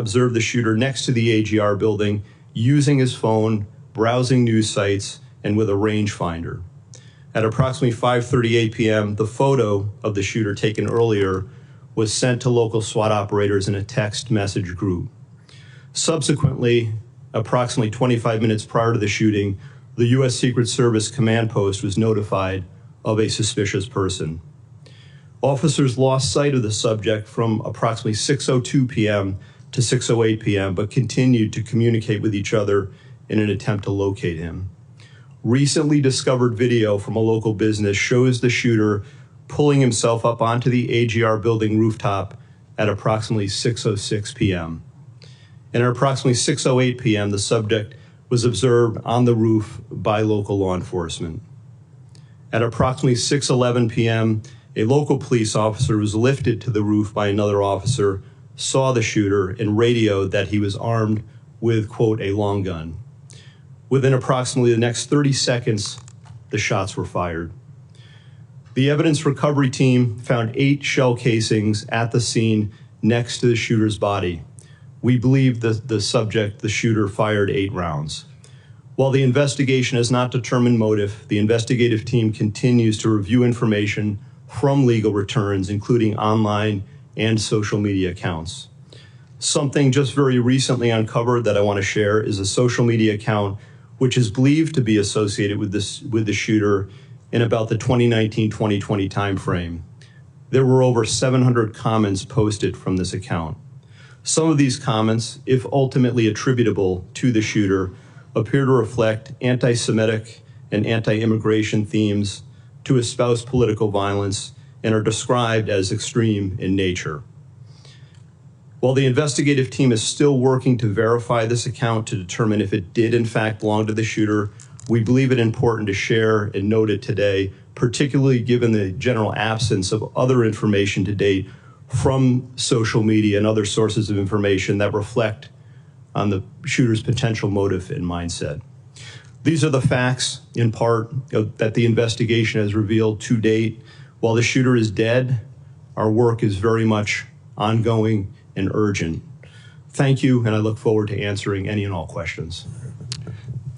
observed the shooter next to the AGR building using his phone, browsing news sites, and with a rangefinder. At approximately 5:38 p.m., the photo of the shooter taken earlier was sent to local SWAT operators in a text message group. Subsequently, approximately 25 minutes prior to the shooting, the U.S. Secret Service command post was notified of a suspicious person. Officers lost sight of the subject from approximately 6:02 p.m. to 6:08 p.m., but continued to communicate with each other in an attempt to locate him. Recently discovered video from a local business shows the shooter pulling himself up onto the AGR building rooftop at approximately 6:06 p.m. And at approximately 6:08 p.m., the subject was observed on the roof by local law enforcement. At approximately 6:11 p.m., a local police officer was lifted to the roof by another officer, saw the shooter, and radioed that he was armed with, quote, a long gun. Within approximately the next 30 seconds, the shots were fired. The evidence recovery team found 8 shell casings at the scene next to the shooter's body. We believe that the subject, the shooter, fired 8 rounds. While the investigation has not determined motive, the investigative team continues to review information from legal returns, including online and social media accounts. Something just very recently uncovered that I want to share is a social media account which is believed to be associated with the shooter in about the 2019-2020 timeframe. There were over 700 comments posted from this account. Some of these comments, if ultimately attributable to the shooter, appear to reflect anti-Semitic and anti-immigration themes, to espouse political violence, and are described as extreme in nature. While the investigative team is still working to verify this account to determine if it did in fact belong to the shooter, we believe it important to share and note it today, particularly given the general absence of other information to date from social media and other sources of information that reflect on the shooter's potential motive and mindset. These are the facts, in part, that the investigation has revealed to date. While the shooter is dead, our work is very much ongoing and urgent. Thank you, and I look forward to answering any and all questions.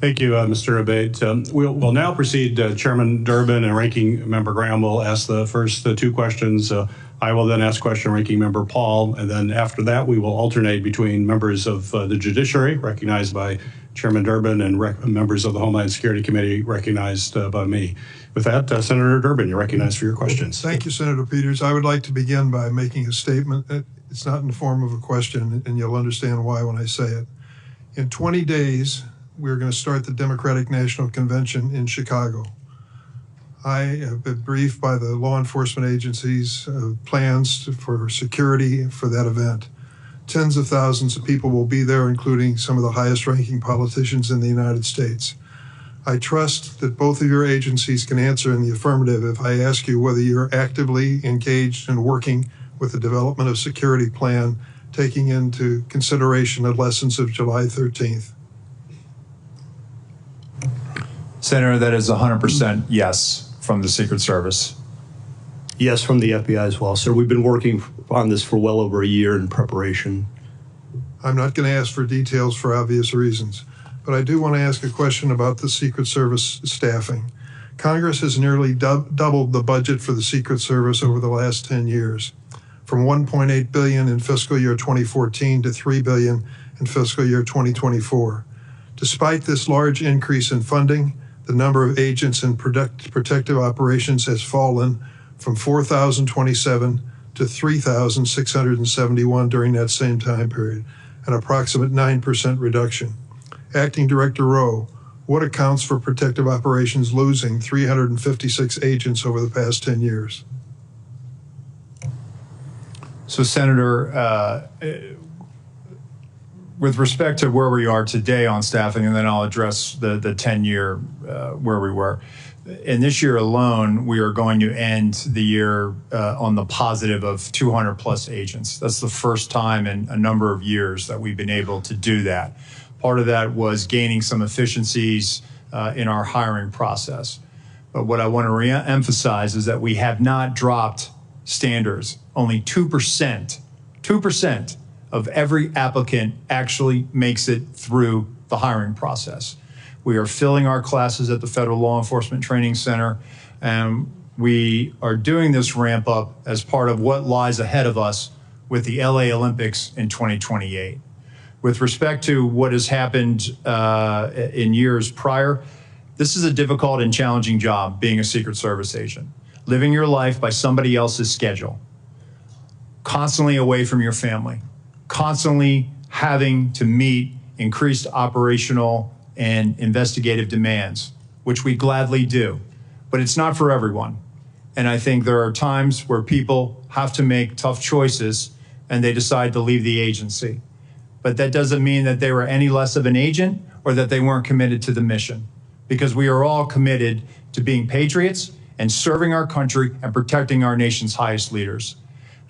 Thank you, Mr. Abate. We'll now proceed. Chairman Durbin and Ranking Member Graham will ask the first 2 questions. I will then ask question Ranking Member Paul, and then after that we will alternate between members of the Judiciary, recognized by Chairman Durbin, and members of the Homeland Security Committee, recognized by me. With that, Senator Durbin, you're recognized for your questions. Thank you, Senator Peters. I would like to begin by making a statement. It's not in the form of a question, and you'll understand why when I say it. In 20 days, we're going to start the Democratic National Convention in Chicago. I have been briefed by the law enforcement agencies' plans for security for that event. Tens of thousands of people will be there, including some of the highest-ranking politicians in the United States. I trust that both of your agencies can answer in the affirmative if I ask you whether you're actively engaged in working with the development of a security plan, taking into consideration the lessons of July 13th. Senator, that is 100% yes from the Secret Service. Yes, from the FBI as well, sir. We've been working on this for well over a year in preparation. I'm not going to ask for details for obvious reasons, but I do want to ask a question about the Secret Service staffing. Congress has nearly doubled the budget for the Secret Service over the last 10 years, from $1.8 billion in fiscal year 2014 to $3 billion in fiscal year 2024. Despite this large increase in funding, the number of agents in protective operations has fallen from 4,027 to 3,671 during that same time period, an approximate 9% reduction. Acting Director Rowe, what accounts for protective operations losing 356 agents over the past 10 years? So, Senator, with respect to where we are today on staffing, and then I'll address the 10-year where we were. In this year alone, we are going to end the year on the positive of 200 plus agents. That's the first time in a number of years that we've been able to do that. Part of that was gaining some efficiencies in our hiring process. But what I want to re-emphasize is that we have not dropped standards. Only 2% of every applicant actually makes it through the hiring process. We are filling our classes at the Federal Law Enforcement Training Center, and we are doing this ramp up as part of what lies ahead of us with the LA Olympics in 2028. With respect to what has happened in years prior, this is a difficult and challenging job, being a Secret Service agent. Living your life by somebody else's schedule, constantly away from your family, constantly having to meet increased operational and investigative demands, which we gladly do, but it's not for everyone. And I think there are times where people have to make tough choices and they decide to leave the agency. But that doesn't mean that they were any less of an agent or that they weren't committed to the mission, because we are all committed to being patriots and serving our country and protecting our nation's highest leaders.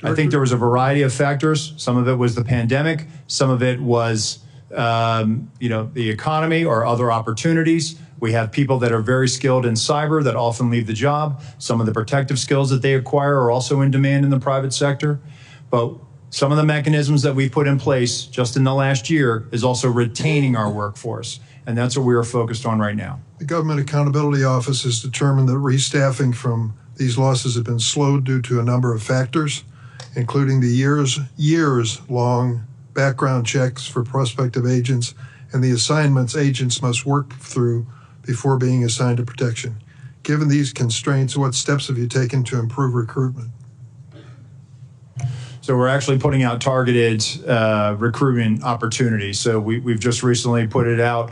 I think there was a variety of factors. Some of it was the pandemic. Some of it was, the economy or other opportunities. We have people that are very skilled in cyber that often leave the job. Some of the protective skills that they acquire are also in demand in the private sector. But some of the mechanisms that we put in place just in the last year is also retaining our workforce. And that's what we are focused on right now. The Government Accountability Office has determined that restaffing from these losses have been slowed due to a number of factors, including the years-long background checks for prospective agents and the assignments agents must work through before being assigned to protection. Given these constraints, what steps have you taken to improve recruitment? So we're actually putting out targeted recruitment opportunities. So we've just recently put it out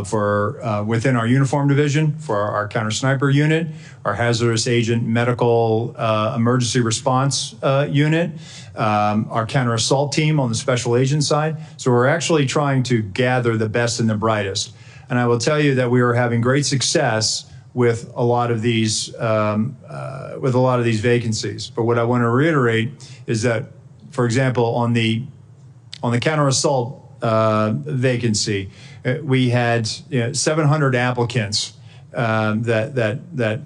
for within our uniform division for our counter sniper unit, our hazardous agent medical emergency response unit, our counter assault team on the special agent side. So we're actually trying to gather the best and the brightest. And I will tell you that we are having great success with a lot of these vacancies. But what I want to reiterate is that, for example, on the counter assault vacancy, we had 700 applicants that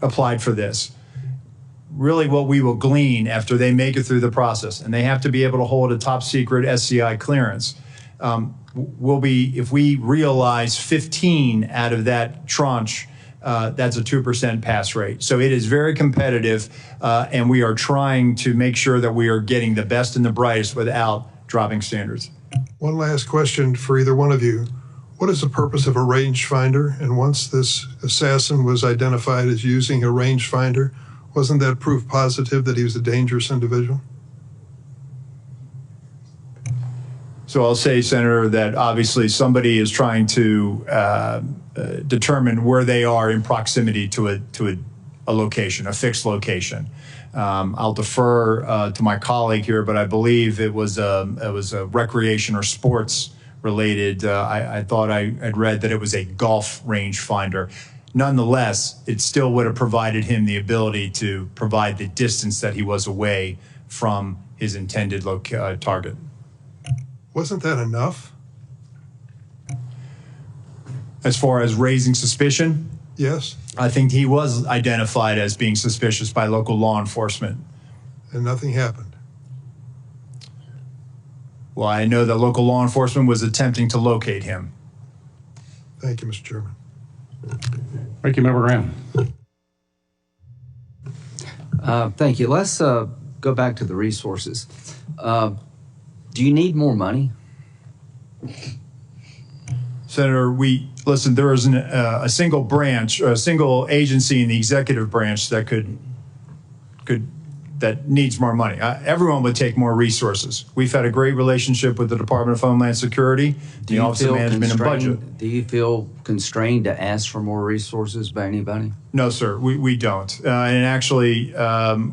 applied for this. Really, what we will glean after they make it through the process, and they have to be able to hold a top secret SCI clearance. Will be, if we realize 15 out of that tranche, that's a 2% pass rate. So it is very competitive, and we are trying to make sure that we are getting the best and the brightest without dropping standards. One last question for either one of you. What is the purpose of a rangefinder? And once this assassin was identified as using a rangefinder, wasn't that proof positive that he was a dangerous individual? So I'll say, Senator, that obviously somebody is trying to determine where they are in proximity to a location, a fixed location. I'll defer to my colleague here, but I believe it was a recreation or sports related. I thought I'd read that it was a golf range finder. Nonetheless, it still would have provided him the ability to provide the distance that he was away from his intended target. Wasn't that enough? As far as raising suspicion? Yes. I think he was identified as being suspicious by local law enforcement. And nothing happened? Well, I know that local law enforcement was attempting to locate him. Thank you, Mr. Chairman. Ranking Member Graham. Thank you. Let's go back to the resources. Do you need more money? Senator, listen, there isn't a single branch, or a single agency in the executive branch that needs more money. Everyone would take more resources. We've had a great relationship with the Department of Homeland Security, the Office of Management and Budget. Do you feel constrained to ask for more resources by anybody? No, sir, we don't. And actually,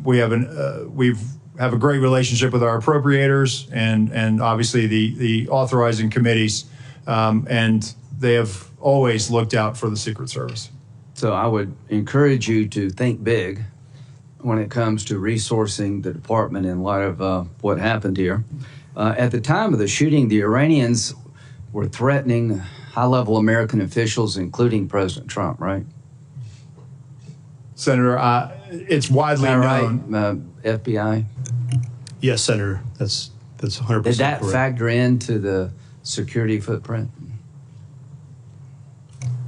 we have a great relationship with our appropriators and obviously the authorizing committees, and they have always looked out for the Secret Service. So I would encourage you to think big when it comes to resourcing the department in light of what happened here. At the time of the shooting, the Iranians were threatening high-level American officials, including President Trump, right? Senator, it's widely known. Right? FBI? Yes, Senator, that's That's 100% Did that correct. factor into the security footprint?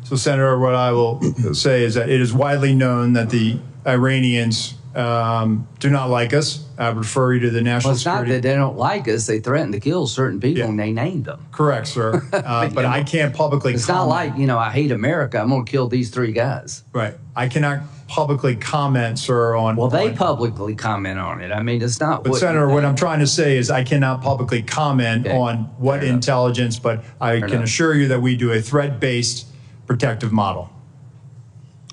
So, Senator, what I will say is that it is widely known that the Iranians do not like us. I would refer you to the National Well, it's not Security. that they don't like us. They threaten to kill certain people, Yeah. and they named them. Correct, sir. But I can't publicly It's not comment. like, I hate America. I'm going to kill these 3 guys. Right. I cannot publicly comment, sir, on. Well, they on- publicly comment on it. I mean, it's not But what. Senator, what I'm trying to say is I cannot publicly comment Okay. on what Fair enough. intelligence, but I can enough. assure you that we do a threat-based protective model.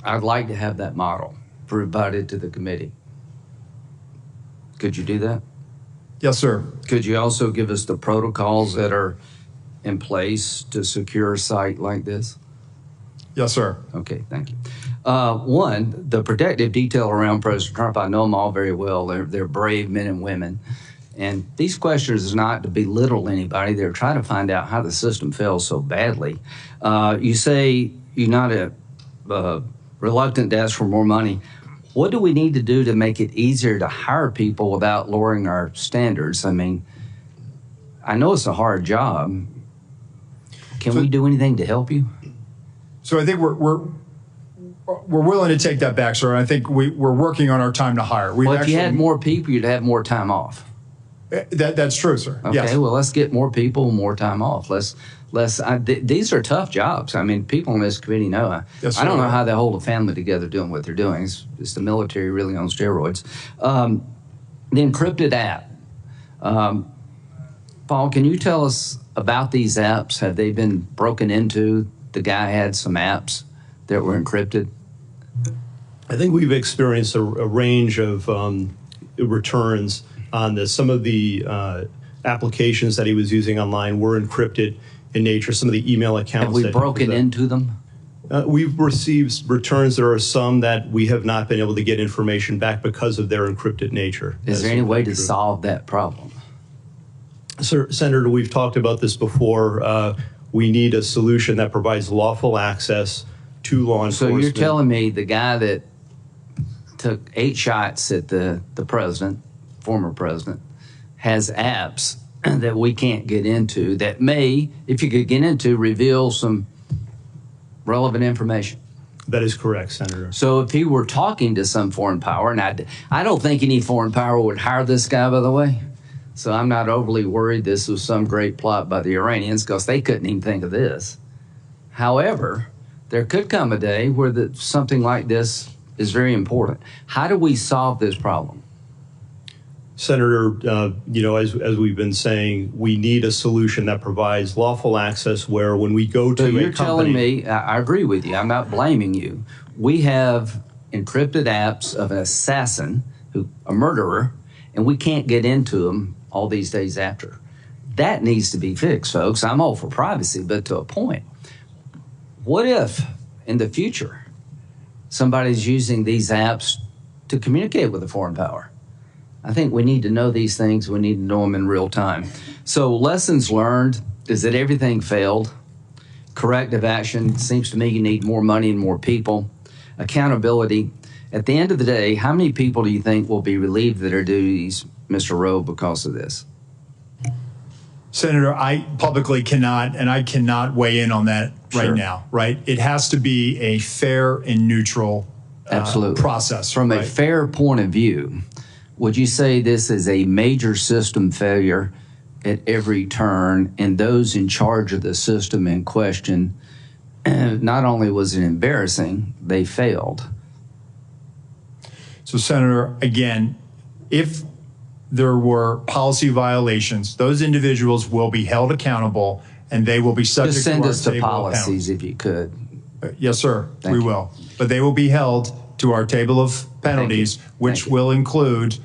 I'd like to have that model provided to the committee. Could you do that? Yes, sir. Could you also give us the protocols that are in place to secure a site like this? Yes, sir. Okay, thank you. One, the protective detail around President Trump, I know them all very well. They're brave men and women. And these questions is not to belittle anybody. They're trying to find out how the system fails so badly. You say you're not reluctant to ask for more money. What do we need to do to make it easier to hire people without lowering our standards? I mean, I know it's a hard job. Can we do anything to help you? So I think we're willing to take that back, sir. I think we're working on our time to hire. Well, if you had more people, you'd have more time off. That's true, sir. Okay, Yes. well, let's get more people, more time off. These are tough jobs. I mean, people on this committee know. Yes, I don't sir. know how they hold a family together doing what they're doing. It's the military really on steroids. The encrypted app. Paul, can you tell us about these apps? Have they been broken into? The guy had some apps that were encrypted. I think we've experienced a range of returns on this. Some of the applications that he was using online were encrypted in nature. Some of the email accounts. Have we that broken into them? We've received returns. There are some that we have not been able to get information back because of their encrypted nature. Is there any way to solve that problem? Sir, Senator, we've talked about this before. We need a solution that provides lawful access to law enforcement. So you're telling me the guy that took 8 shots at the president, former president, has apps that we can't get into that may, if you could get into, reveal some relevant information? That is correct, Senator. So if he were talking to some foreign power, and I don't think any foreign power would hire this guy, by the way. So I'm not overly worried this was some great plot by the Iranians because they couldn't even think of this. However, there could come a day where something like this is very important. How do we solve this problem? Senator, as we've been saying, we need a solution that provides lawful access where when we go to So a you're company... telling me, I agree with you, I'm not blaming you. We have encrypted apps of an assassin, a murderer, and we can't get into them all these days after. That needs to be fixed, folks. I'm all for privacy, but to a point. What if, in the future, somebody's using these apps to communicate with a foreign power? I think we need to know these things. We need to know them in real time. So lessons learned is that everything failed. Corrective action, seems to me you need more money and more people. Accountability. At the end of the day, how many people do you think will be relieved of their duties, Mr. Rowe, because of this? Senator, I publicly cannot, and I cannot weigh in on that Sure. right now, right? It has to be a fair and neutral Absolutely. process. From a right? fair point of view, would you say this is a major system failure at every turn, and those in charge of the system in question, not only was it embarrassing, they failed? So, Senator, again, if there were policy violations, those individuals will be held accountable and they will be subject Just send to our us the table of policies if you could. penalties. Yes, sir, we you. will. But they will be held to our table of penalties, which Thank you. will include